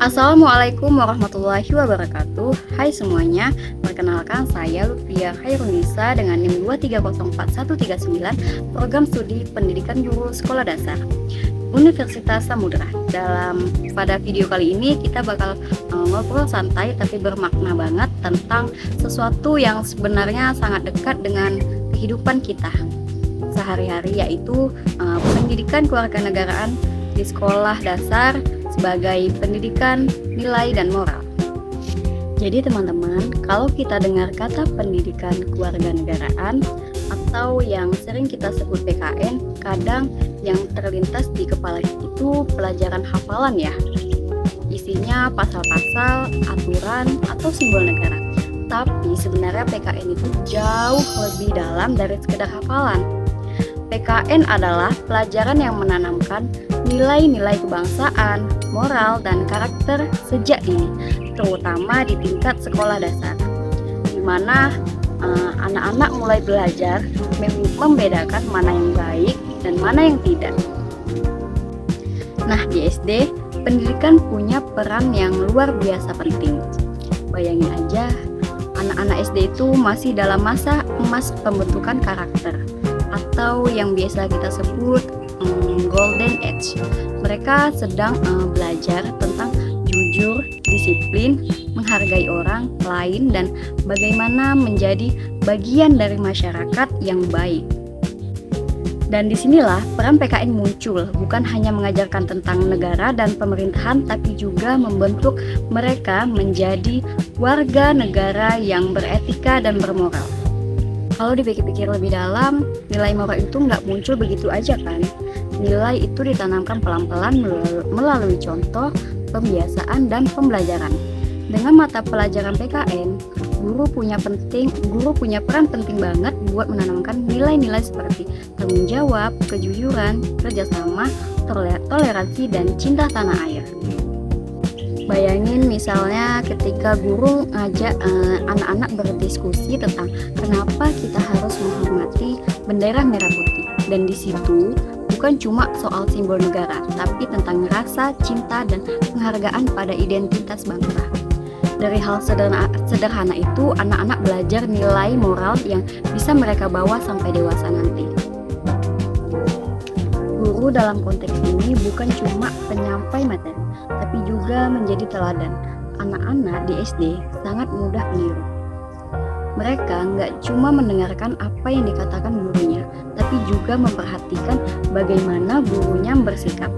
Assalamualaikum warahmatullahi wabarakatuh. Hai semuanya, perkenalkan saya Lutfia Khairunisa dengan NIM 2304139, Program Studi Pendidikan Guru Sekolah Dasar Universitas Samudra. Pada video kali ini kita bakal ngobrol santai tapi bermakna banget tentang sesuatu yang sebenarnya sangat dekat dengan kehidupan kita sehari-hari, yaitu pendidikan kewarganegaraan di sekolah dasar sebagai pendidikan nilai dan moral. Jadi teman-teman, kalau kita dengar kata pendidikan kewarganegaraan atau yang sering kita sebut PKN, kadang yang terlintas di kepala itu pelajaran hafalan ya. Isinya pasal-pasal, aturan, atau simbol negara. Tapi sebenarnya PKN itu jauh lebih dalam dari sekedar hafalan. PKN adalah pelajaran yang menanamkan nilai-nilai kebangsaan, moral, dan karakter sejak dini, terutama di tingkat sekolah dasar, di mana anak-anak mulai belajar membedakan mana yang baik dan mana yang tidak. Nah, di SD, pendidikan punya peran yang luar biasa penting. Bayangin aja, anak-anak SD itu masih dalam masa emas pembentukan karakter, atau yang biasa kita sebut golden age. Mereka sedang belajar tentang jujur, disiplin, menghargai orang lain, dan bagaimana menjadi bagian dari masyarakat yang baik. Dan disinilah peran PKN muncul, bukan hanya mengajarkan tentang negara dan pemerintahan, tapi juga membentuk mereka menjadi warga negara yang beretika dan bermoral. Kalau dipikir-pikir lebih dalam, nilai moral itu nggak muncul begitu aja kan. Nilai itu ditanamkan pelan-pelan melalui contoh, pembiasaan, dan pembelajaran. Dengan mata pelajaran PKN, guru punya peran penting banget buat menanamkan nilai-nilai seperti tanggung jawab, kejujuran, kerjasama, toleransi, dan cinta tanah air. Bayangin misalnya ketika guru ngajak anak-anak berdiskusi tentang kenapa kita harus menghormati bendera merah putih. Dan di situ bukan cuma soal simbol negara, tapi tentang rasa cinta dan penghargaan pada identitas bangsa. Dari hal sederhana itu, anak-anak belajar nilai moral yang bisa mereka bawa sampai dewasa nanti. Guru dalam konteks ini bukan cuma penyampai materi, tapi juga menjadi teladan. Anak-anak di SD sangat mudah meniru. Mereka nggak cuma mendengarkan apa yang dikatakan gurunya, tapi juga memperhatikan bagaimana gurunya bersikap.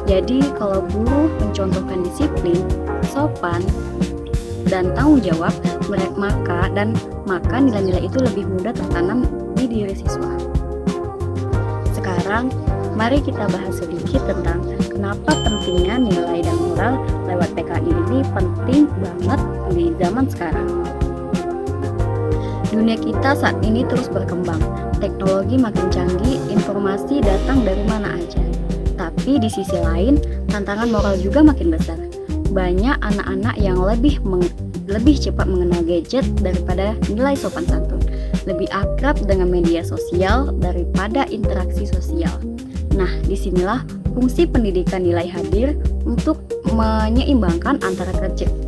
Jadi kalau guru mencontohkan disiplin, sopan, dan tanggung jawab, maka nilai-nilai itu lebih mudah tertanam di diri siswa. Sekarang, mari kita bahas sedikit tentang kenapa pentingnya nilai dan moral lewat PKN ini penting banget di zaman sekarang. Dunia kita saat ini terus berkembang, teknologi makin canggih, informasi datang dari mana aja. Tapi di sisi lain, tantangan moral juga makin besar. Banyak anak-anak yang lebih cepat mengenal gadget daripada nilai sopan santun, lebih akrab dengan media sosial daripada interaksi sosial. Nah, disinilah fungsi pendidikan nilai hadir untuk menyeimbangkan antara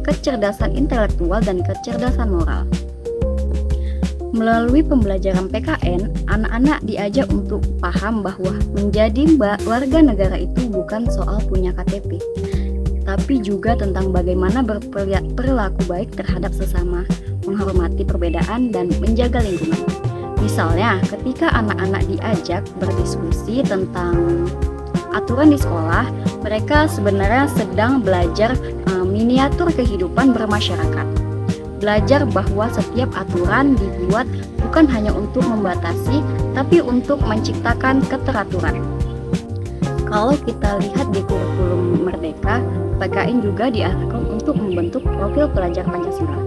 kecerdasan intelektual dan kecerdasan moral. Melalui pembelajaran PKN, anak-anak diajak untuk paham bahwa menjadi warga negara itu bukan soal punya KTP, tapi juga tentang bagaimana berperilaku baik terhadap sesama, menghormati perbedaan, dan menjaga lingkungan. Misalnya, ketika anak-anak diajak berdiskusi tentang aturan di sekolah, mereka sebenarnya sedang belajar miniatur kehidupan bermasyarakat. Belajar bahwa setiap aturan dibuat bukan hanya untuk membatasi, tapi untuk menciptakan keteraturan. Kalau kita lihat di kurikulum Merdeka, PKN juga diarahkan untuk membentuk profil pelajar Pancasila.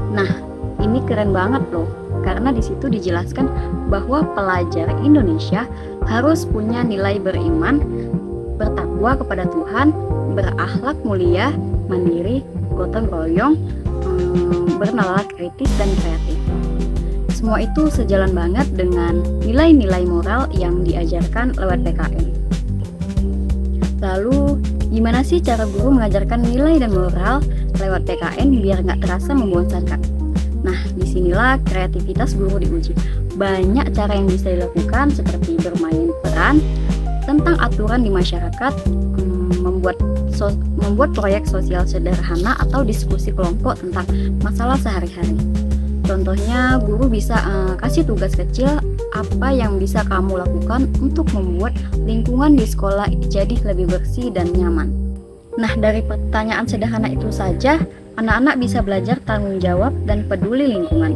Nah, ini keren banget loh, karena di situ dijelaskan bahwa pelajar Indonesia harus punya nilai beriman, bertakwa kepada Tuhan, berakhlak mulia, mandiri, gotong royong, bernalar kritis dan kreatif. Semua itu sejalan banget dengan nilai-nilai moral yang diajarkan lewat PKN. Lalu Gimana sih cara guru mengajarkan nilai dan moral lewat PKN biar nggak terasa membosankan? Nah, disinilah kreativitas guru diuji. Banyak cara yang bisa dilakukan seperti bermain peran tentang aturan di masyarakat, membuat proyek sosial sederhana atau diskusi kelompok tentang masalah sehari-hari. Contohnya, guru bisa kasih tugas kecil apa yang bisa kamu lakukan untuk membuat lingkungan di sekolah jadi lebih bersih dan nyaman. Nah, dari pertanyaan sederhana itu saja, anak-anak bisa belajar tanggung jawab dan peduli lingkungan.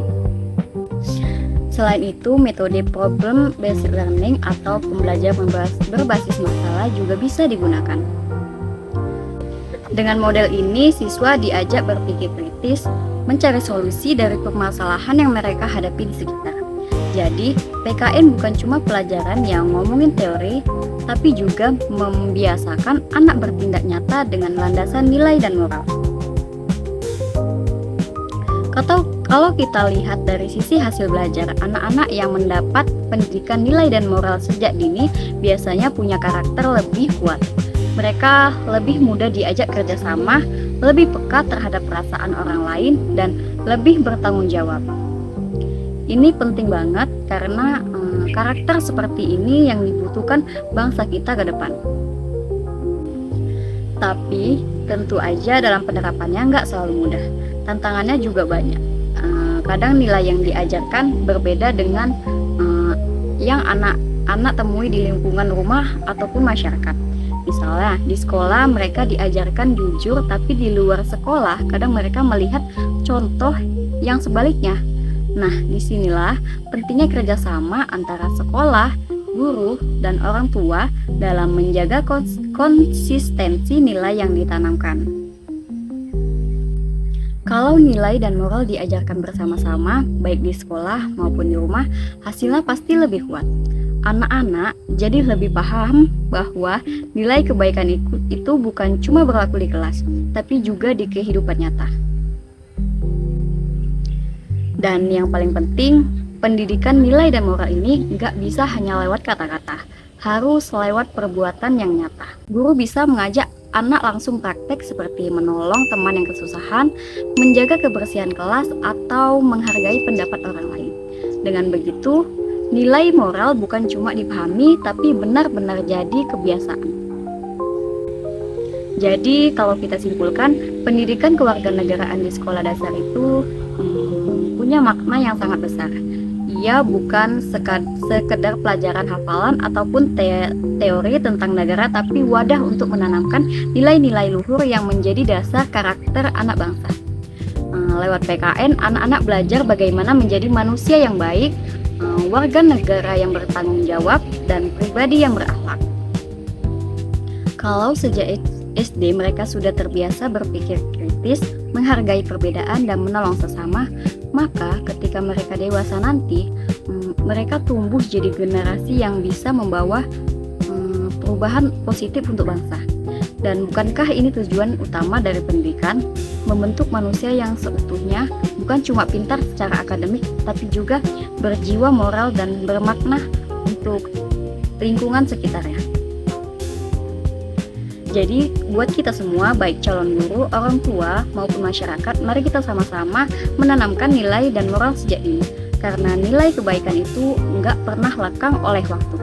Selain itu, metode problem-based learning atau pembelajaran berbasis masalah juga bisa digunakan. Dengan model ini, siswa diajak berpikir kritis, mencari solusi dari permasalahan yang mereka hadapi di sekitar. Jadi, PKN bukan cuma pelajaran yang ngomongin teori, tapi juga membiasakan anak bertindak nyata dengan landasan nilai dan moral. Kalau kita lihat dari sisi hasil belajar, anak-anak yang mendapat pendidikan nilai dan moral sejak dini biasanya punya karakter lebih kuat. Mereka lebih mudah diajak kerjasama, lebih peka terhadap perasaan orang lain, dan lebih bertanggung jawab. Ini penting banget karena karakter seperti ini yang dibutuhkan bangsa kita ke depan. Tapi tentu aja dalam penerapannya nggak selalu mudah. Tantangannya juga banyak. Kadang nilai yang diajarkan berbeda dengan yang anak-anak temui di lingkungan rumah ataupun masyarakat. Misalnya, di sekolah mereka diajarkan jujur, tapi di luar sekolah kadang mereka melihat contoh yang sebaliknya. Nah, disinilah pentingnya kerjasama antara sekolah, guru, dan orang tua dalam menjaga konsistensi nilai yang ditanamkan. Kalau nilai dan moral diajarkan bersama-sama, baik di sekolah maupun di rumah, hasilnya pasti lebih kuat. Anak-anak jadi lebih paham bahwa nilai kebaikan itu bukan cuma berlaku di kelas, tapi juga di kehidupan nyata. Dan yang paling penting, pendidikan nilai dan moral ini nggak bisa hanya lewat kata-kata, harus lewat perbuatan yang nyata. Guru bisa mengajak anak langsung praktek seperti menolong teman yang kesusahan, menjaga kebersihan kelas, atau menghargai pendapat orang lain. Dengan begitu, nilai moral bukan cuma dipahami, tapi benar-benar jadi kebiasaan. Jadi, kalau kita simpulkan, pendidikan kewarganegaraan di sekolah dasar itu punya makna yang sangat besar. Ia bukan sekedar pelajaran hafalan ataupun teori tentang negara, tapi wadah untuk menanamkan nilai-nilai luhur yang menjadi dasar karakter anak bangsa. Lewat PKN, anak-anak belajar bagaimana menjadi manusia yang baik, warga negara yang bertanggung jawab, dan pribadi yang berakhlak. Kalau sejak SD mereka sudah terbiasa berpikir kritis, menghargai perbedaan, dan menolong sesama, maka ketika mereka dewasa nanti, mereka tumbuh jadi generasi yang bisa membawa perubahan positif untuk bangsa. Dan bukankah ini tujuan utama dari pendidikan? Membentuk manusia yang seutuhnya, bukan cuma pintar secara akademik, tapi juga berjiwa moral dan bermakna untuk lingkungan sekitarnya. Jadi, buat kita semua, baik calon guru, orang tua, maupun masyarakat, mari kita sama-sama menanamkan nilai dan moral sejak dini. Karena nilai kebaikan itu nggak pernah lekang oleh waktu.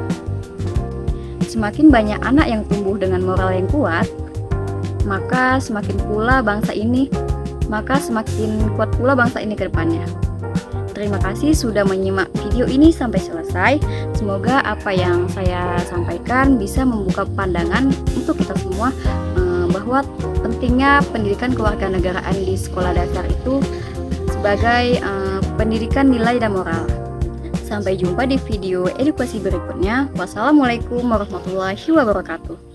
Semakin banyak anak yang tumbuh dengan moral yang kuat, maka semakin kuat pula bangsa ini ke depannya. Terima kasih sudah menyimak video ini sampai selesai. Semoga apa yang saya sampaikan bisa membuka pandangan untuk kita semua bahwa pentingnya pendidikan kewarganegaraan di sekolah dasar itu sebagai pendidikan nilai dan moral. Sampai jumpa di video edukasi berikutnya. Wassalamualaikum warahmatullahi wabarakatuh.